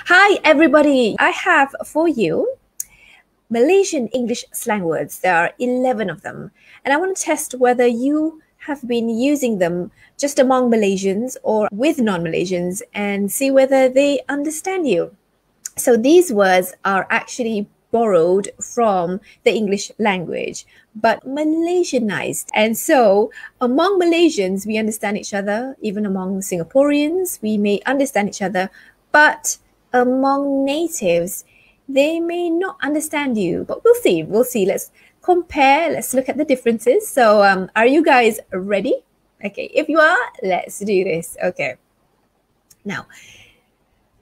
Hi, everybody. I have for you Malaysian English slang words. There are 11 of them. And I want to test whether you have been using them just among Malaysians or with non-Malaysians and see whether they understand you. So these words are actually borrowed from the English language, but Malaysianized. And so among Malaysians, we understand each other. Even among Singaporeans, we may understand each other. But among natives, they may not understand you. But we'll see. We'll see. Let's compare. Let's look at the differences. So are you guys ready? Okay, if you are, let's do this. Okay. Now,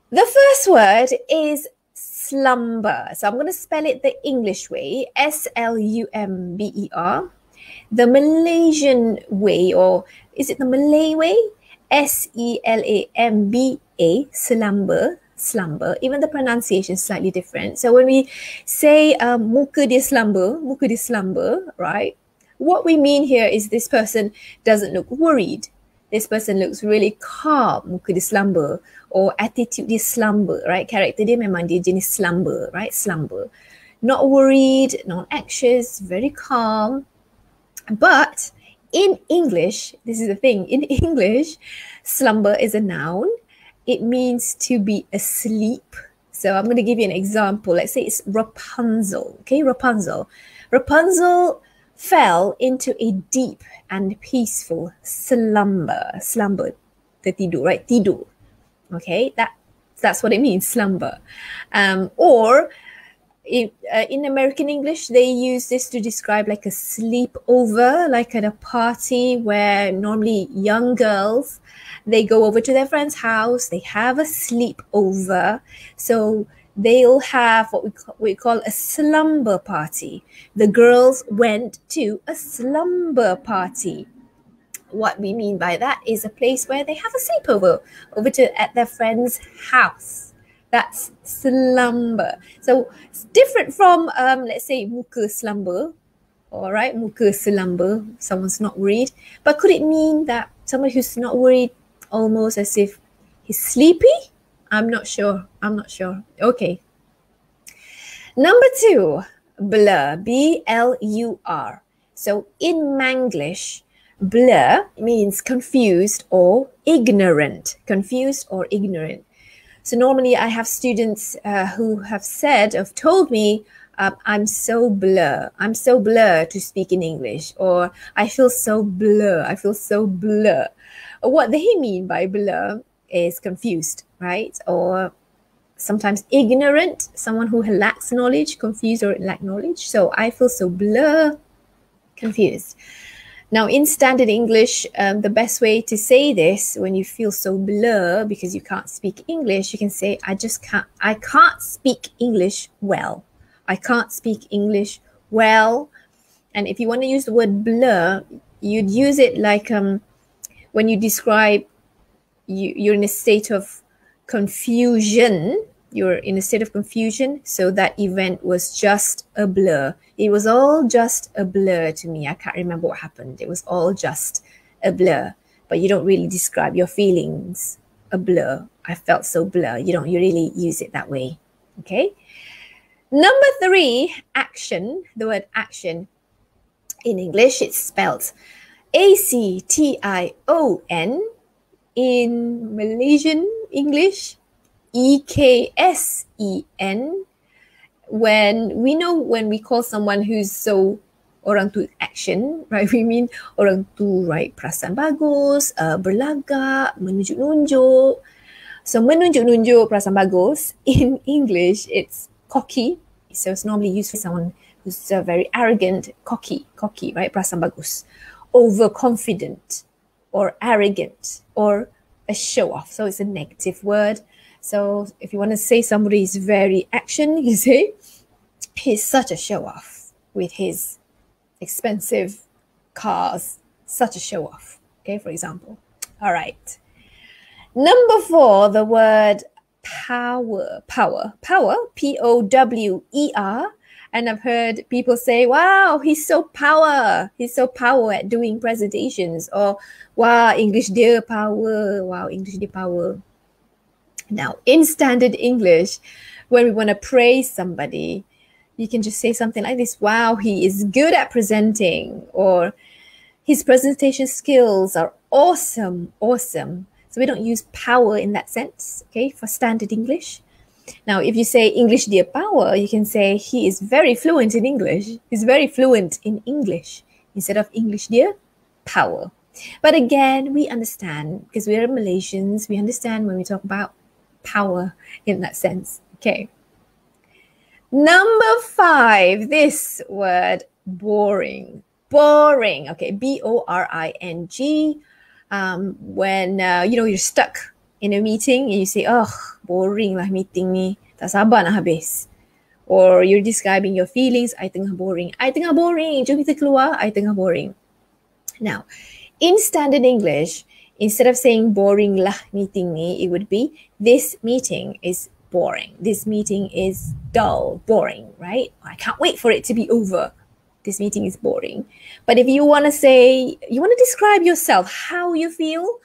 the first word is slumber. So I'm going to spell it the English way, S-L-U-M-B-E-R. The Malaysian way, or is it the Malay way? S-E-L-A-M-B-A, slumber. Slumber. Even the pronunciation is slightly different. So when we say muka dia slumber, right? What we mean here is this person doesn't look worried. This person looks really calm, muka dia slumber, or attitude dia slumber, right? Character dia memang dia jenis slumber, right? Slumber. Not worried, not anxious, very calm. But in English, this is the thing, in English, slumber is a noun. It means to be asleep. So I'm going to give you an example. Let's say it's Rapunzel, okay? Rapunzel. Rapunzel fell into a deep and peaceful slumber. Slumber, tertidur, right? Tidur. Okay, that's what it means, slumber. Or in American English, they use this to describe like a sleepover, like at a party where normally young girls, they go over to their friend's house, they have a sleepover. So they'll have what we call a slumber party. The girls went to a slumber party. What we mean by that is a place where they have a sleepover at their friend's house. That's slumber. So it's different from, let's say, muka slumber. All right, muka slumber, someone's not worried. But could it mean that someone who's not worried, almost as if he's sleepy? I'm not sure. Okay. Number 2, blur, B-L-U-R. So in Manglish, blur means confused or ignorant. Confused or ignorant. So normally I have students who have told me, I'm so blur to speak in English, or I feel so blur. What they mean by blur is confused, right? Or sometimes ignorant, someone who lacks knowledge, confused or lack knowledge. So I feel so blur, confused. Now, in standard English, the best way to say this when you feel so blur because you can't speak English, you can say, I can't speak English well. I can't speak English well. And if you want to use the word blur, you'd use it like when you describe you're in a state of confusion. You're in a state of confusion, so that event was just a blur. It was all just a blur to me. I can't remember what happened. It was all just a blur. But you don't really describe your feelings a blur. I felt so blur. You really use it that way. Okay? Number 3, action. The word action. In English, it's spelled A-C-T-I-O-N. In Malaysian English, E-K-S-E-N. When we call someone who's so orang tu action, right? We mean orang tu, right, perasan bagus, berlagak, menunjuk-nunjuk. So menunjuk-nunjuk, perasan bagus. In English, it's cocky. So it's normally used for someone who's very arrogant, cocky, right? Perasan bagus. Overconfident or arrogant or a show-off. So it's a negative word. So if you want to say somebody is very action, you say, he's such a show-off with his expensive cars. Such a show-off. Okay, for example. All right. Number 4, the word power. Power, P-O-W-E-R. And I've heard people say, wow, he's so power at doing presentations. Or, wow, English dia power. Now, in standard English, when we want to praise somebody, you can just say something like this: wow, he is good at presenting, or his presentation skills are awesome, awesome. So we don't use power in that sense, okay, for standard English. Now, if you say English dear power, you can say he is very fluent in English. He's very fluent in English instead of English dear power. But again, we understand, because we are Malaysians, we understand when we talk about power in that sense. Okay. Number 5, this word boring. Boring. Okay, B-O-R-I-N-G. When you're stuck in a meeting and you say, oh, boring lah meeting ni, tak sabar nak habis. Or you're describing your feelings, I tengah boring. I tengah boring, jom kita keluar, I tengah boring. Now, in standard English, instead of saying boring lah meeting ni, it would be, this meeting is boring. This meeting is dull, boring, right? I can't wait for it to be over. This meeting is boring. But if you want to say, you want to describe yourself, how you feel,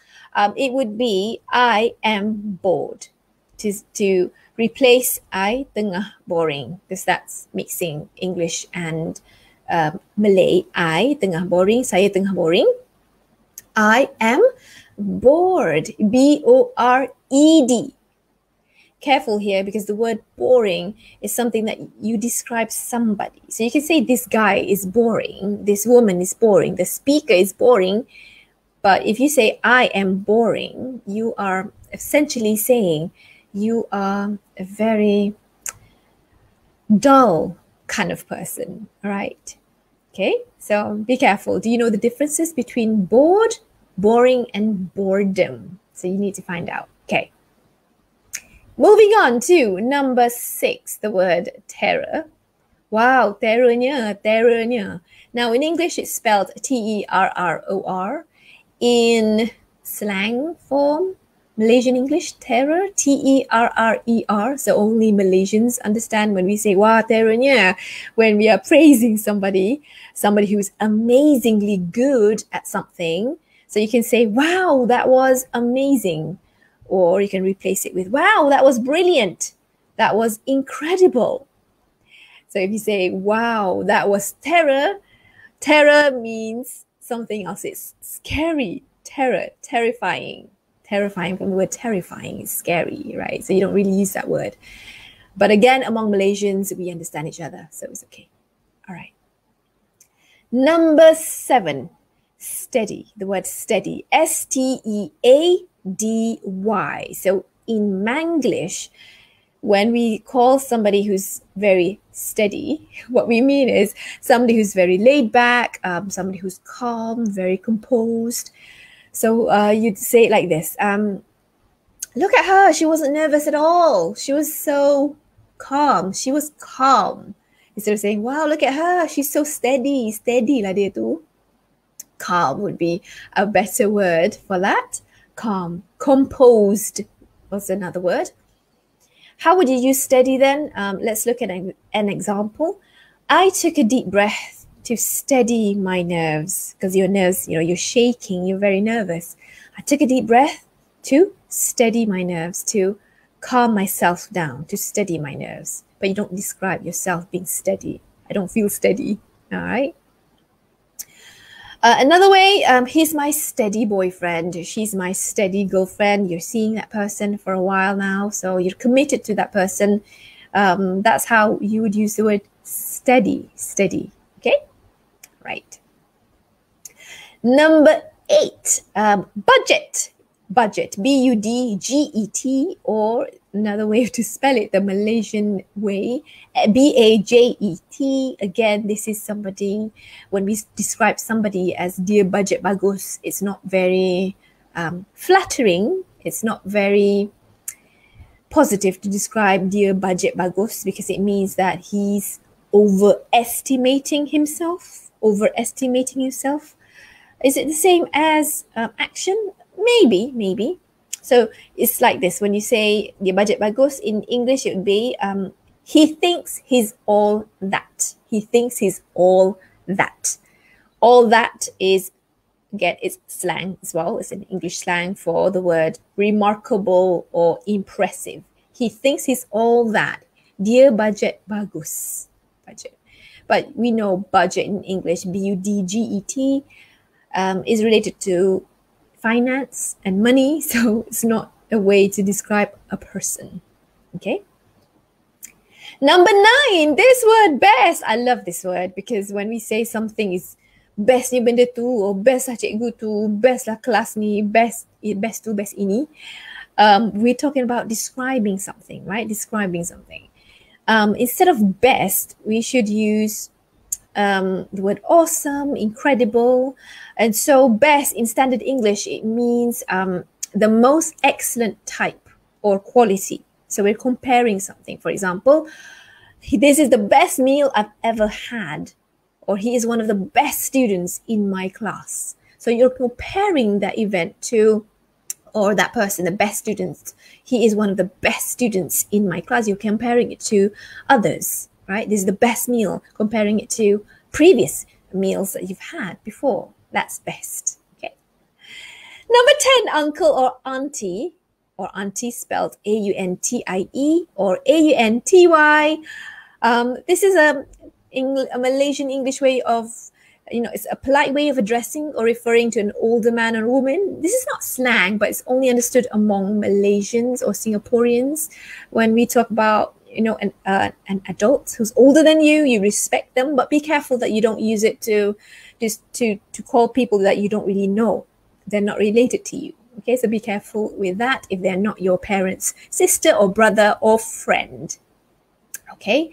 it would be, I am bored. To replace I tengah boring, because that's mixing English and Malay. I tengah boring, saya tengah boring. I am bored, B-O-R-E-D. Careful here, because the word boring is something that you describe somebody. So you can say this guy is boring, this woman is boring, the speaker is boring. But if you say I am boring, you are essentially saying you are a very dull kind of person, right? Okay, so be careful. Do you know the differences between bored, boring, and boredom? So you need to find out. Okay. Moving on to number 6, the word terror. Wow, terrornya, terrornya. Now in English it's spelled T-E-R-R-O-R. In slang form, Malaysian English, terror, T-E-R-R-E-R. So only Malaysians understand when we say, wow, terrornya, when we are praising somebody who's amazingly good at something. So you can say, wow, that was amazing. Or you can replace it with, wow, that was brilliant. That was incredible. So if you say, wow, that was terror, terror means something else. It's scary, terror, terrifying. Terrifying, from the word terrifying is scary, right? So you don't really use that word. But again, among Malaysians, we understand each other, so it's okay. All right. Number 7, steady. The word steady, S-T-E-A-D-Y. So in Manglish, when we call somebody who's very steady, what we mean is somebody who's very laid back, somebody who's calm, very composed. So you'd say it like this. Look at her. She wasn't nervous at all. She was so calm. She was calm. Instead of saying, wow, look at her. She's so steady. Steady lah dia tu. Calm would be a better word for that. Calm. Composed was another word. How would you use steady then? Let's look at an example. I took a deep breath to steady my nerves, because your nerves, you're shaking, you're very nervous. I took a deep breath to steady my nerves, to calm myself down, to steady my nerves. But you don't describe yourself being steady. I don't feel steady, all right? Another way, he's my steady boyfriend, she's my steady girlfriend. You're seeing that person for a while now, so you're committed to that person. That's how you would use the word steady, steady, okay? Right. Number 8, budget. Budget, B-U-D-G-E-T, or another way to spell it, the Malaysian way, B-A-J-E-T. Again, this is somebody, when we describe somebody as dear budget bagus, it's not very flattering. It's not very positive to describe dear budget bagus, because it means that he's overestimating himself. Overestimating himself. Is it the same as action? Maybe. So it's like this. When you say the budget bagus, in English it would be he thinks he's all that. He thinks he's all that. All that is Again, it's slang as well. It's an English slang for the word remarkable or impressive. He thinks he's all that. Dia budget bagus. Budget. But we know budget in English, B-U-D-G-E-T, is related to finance and money. So it's not a way to describe a person. Okay. Number 9, this word best. I love this word because when we say something is best ni benda tu, or best lah cikgu tu, best lah kelas ni, best tu, best ini, we're talking about describing something, right? Describing something. Instead of best, we should use the word awesome, incredible. And so best in standard English, it means the most excellent type or quality. So we're comparing something. For example, this is the best meal I've ever had, or he is one of the best students in my class. So you're comparing that event to, or that person, the best student. He is one of the best students in my class. You're comparing it to others, right? This is the best meal, comparing it to previous meals that you've had before. That's best. Okay. Number 10, uncle or auntie, or auntie spelled A-U-N-T-I-E or A-U-N-T-Y. This is a Malaysian English way of, it's a polite way of addressing or referring to an older man or woman. This is not slang, but it's only understood among Malaysians or Singaporeans. When we talk about, an adult who's older than you, you respect them, but be careful that you don't use it to call people that you don't really know. They're not related to you. Okay, so be careful with that if they're not your parents' sister or brother or friend. Okay.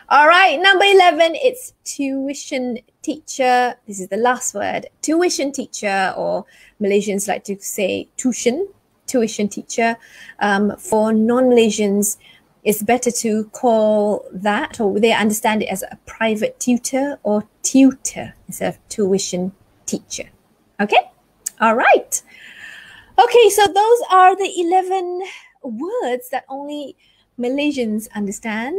All right. Number 11, it's tuition teacher. This is the last word. Tuition teacher, or Malaysians like to say tuition teacher. For non-Malaysians, it's better to call that, or they understand it as a private tutor or tutor instead of tuition teacher. Okay. All right. Okay, so those are the 11 words that only Malaysians understand.